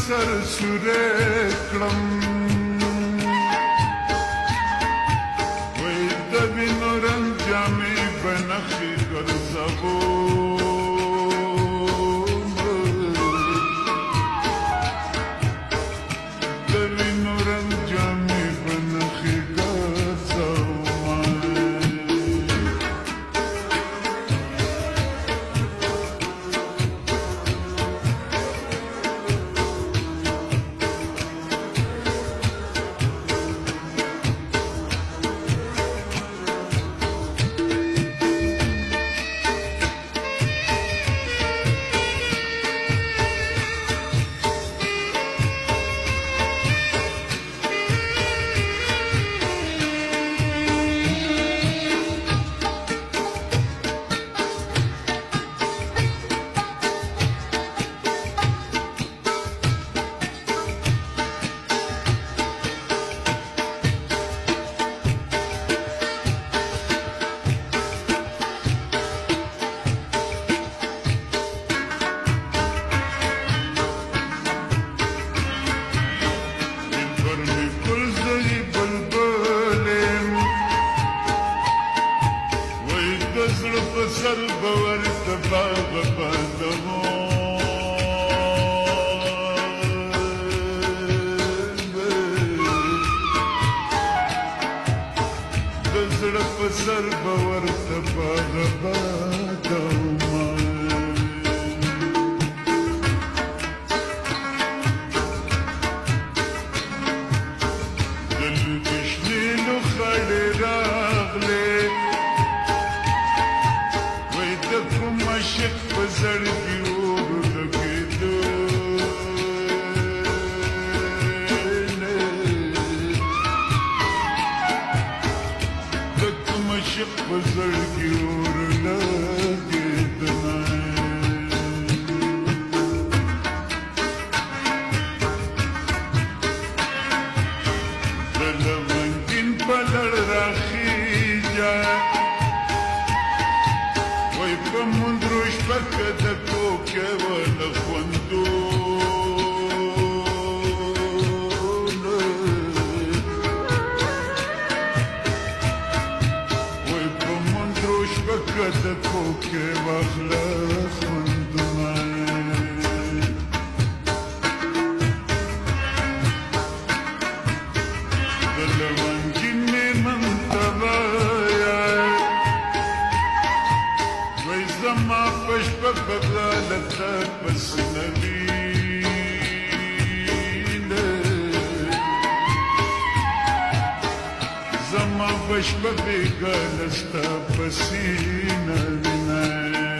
سر سورې کړم وای د وینو رنګ جامې به نخښې ګرځوم د وینو رنګ جامې به نخښې ګرځوم سر باور تباغ بندمو دزړه په سر باور تباغ بندمو دل دشنی نو خړې راغلې کوم عاشق په زړګي ورلګېده د کوم عاشق په زړګي ورلګېده د لونګین په لړ راخیږه وای په مندرو شپه د کوکې ونه خوندونه وای په مندرو شپه د کوکې واخله خوندونه د لونګین میرمن ته زما پشپه بغالته پس نوینه زما پشپه بغالسته پسینه وینه